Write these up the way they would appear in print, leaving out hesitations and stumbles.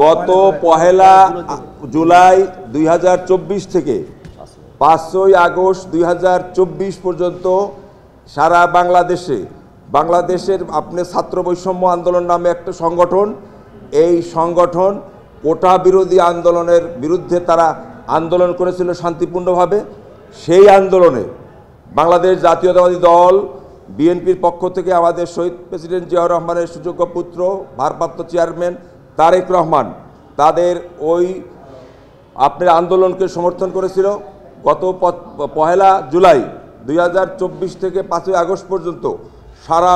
গত 1 জুলাই 2024 থেকে 5 আগস্ট 2024 পর্যন্ত সারা বাংলাদেশের আপনি ছাত্র বৈষম্য আন্দোলন নামে একটা সংগঠন, এই সংগঠন কোটা বিরোধী আন্দোলনের বিরুদ্ধে তারা আন্দোলন করেছিল শান্তিপূর্ণভাবে। সেই আন্দোলনে বাংলাদেশ জাতীয়তাবাদী দল বিএনপির পক্ষ থেকে আমাদের শহীদ প্রেসিডেন্ট জিয়াউর রহমানের সুযোগ্য পুত্র ভারপ্রাপ্ত চেয়ারম্যান তারেক রহমান তাদের ওই আপনার আন্দোলনকে সমর্থন করেছিল। গত 1 জুলাই 2024 থেকে 5 আগস্ট পর্যন্ত সারা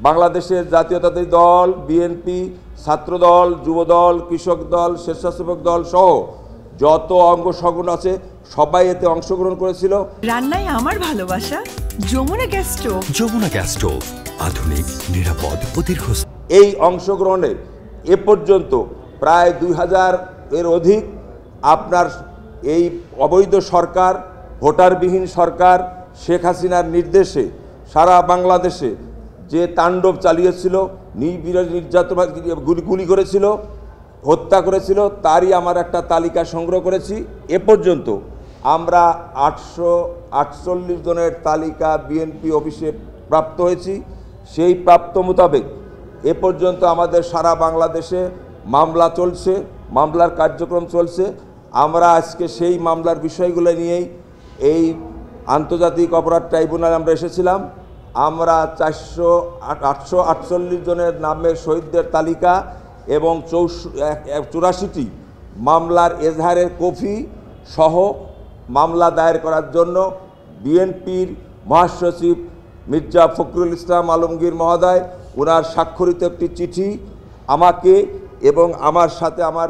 বাংলাদেশের জাতীয়তাবাদী দল বিএনপি, ছাত্রদল, যুবদল, কৃষক দল, স্বেচ্ছাসেবক দল সহ যত অঙ্গ সংগঠন আছে সবাই এতে অংশগ্রহণ করেছিল। রান্নায় আমার ভালোবাসা Jamuna gas stove. Jamuna gas stove, আধুনিক, নিরাপদ ও দীর্ঘস্থায়ী। এই অংশগ্রহণে এ পর্যন্ত প্রায় 2000 এর অধিক আপনার এই অবৈধ সরকার, ভোটারবিহীন সরকার শেখ হাসিনার নির্দেশে সারা বাংলাদেশে যে তাণ্ডব চালিয়েছিল, নির্যাতন, গুলি করেছিল, হত্যা করেছিল, তারই আমার একটা তালিকা সংগ্রহ করেছি। এ পর্যন্ত আমরা 848 জনের তালিকা বিএনপি অফিসে প্রাপ্ত হয়েছি। সেই প্রাপ্ত মোতাবেক এ পর্যন্ত আমাদের সারা বাংলাদেশে মামলা চলছে, মামলার কার্যক্রম চলছে। আমরা আজকে সেই মামলার বিষয়গুলো নিয়েই এই আন্তর্জাতিক অপরাধ ট্রাইব্যুনালে আমরা এসেছিলাম। আমরা 848 জনের নামের শহীদদের তালিকা এবং 84টি মামলার এজাহারের কপি সহ মামলা দায়ের করার জন্য বিএনপির মহাসচিব মির্জা ফখরুল ইসলাম আলমগীর মহোদয় ওনার স্বাক্ষরিত একটি চিঠি আমাকে এবং আমার সাথে আমার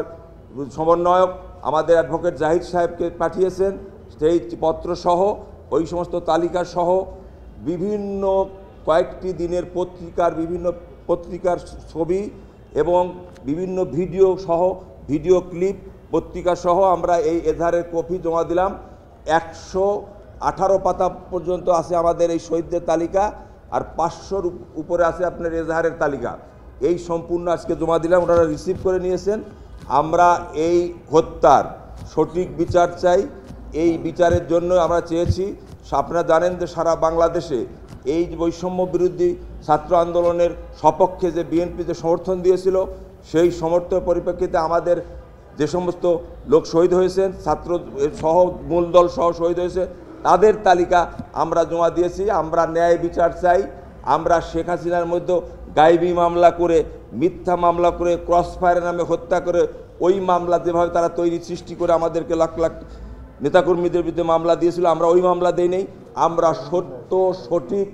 সমন্বয়ক আমাদের অ্যাডভোকেট জাহিদ সাহেবকে পাঠিয়েছেন। সেই পত্রসহ ওই সমস্ত তালিকা সহ বিভিন্ন কয়েকটি দিনের বিভিন্ন পত্রিকার ছবি এবং বিভিন্ন ভিডিও ক্লিপ পত্রিকা সহ আমরা এই এজাহারের কপি জমা দিলাম। 118 পাতা পর্যন্ত আছে আমাদের এই শহীদদের তালিকা, আর 500-র উপরে আছে আপনার এজাহারের তালিকা। এই সম্পূর্ণ আজকে জমা দিলাম, ওনারা রিসিভ করে নিয়েছেন। আমরা এই হত্যার সঠিক বিচার চাই। এই বিচারের জন্য আমরা চেয়েছি, আপনারা জানেন যে সারা বাংলাদেশে এই বৈষম্য বিরোধী ছাত্র আন্দোলনের সপক্ষে যে বিএনপি যে সমর্থন দিয়েছিল, সেই সমর্থনের পরিপ্রেক্ষিতে আমাদের যে সমস্ত লোক শহীদ হয়েছেন, ছাত্র সহ মূল দল সহ শহীদ হয়েছে, তাদের তালিকা আমরা জমা দিয়েছি। আমরা ন্যায় বিচার চাই। আমরা শেখ হাসিনার মধ্যে গায়েবী মামলা করে, মিথ্যা মামলা করে, ক্রস ফায়ারের নামে হত্যা করে, ওই মামলা যেভাবে তারা সৃষ্টি করে আমাদেরকে লাখ লাখ নেতাকর্মীদের বিরুদ্ধে মামলা দিয়েছিল, আমরা ওই মামলা দিই নেই। আমরা সঠিক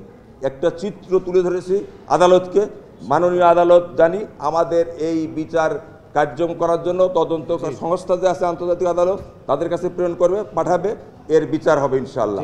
একটা চিত্র তুলে ধরেছি আদালতকে। মাননীয় আদালত জানি আমাদের এই বিচার কার্যক্রম করার জন্য তদন্ত সংস্থা যে আছে আন্তর্জাতিক আদালত, তাদের কাছে প্রেরণ করবে, পাঠাবে, এর বিচার হবে ইনশাআল্লাহ।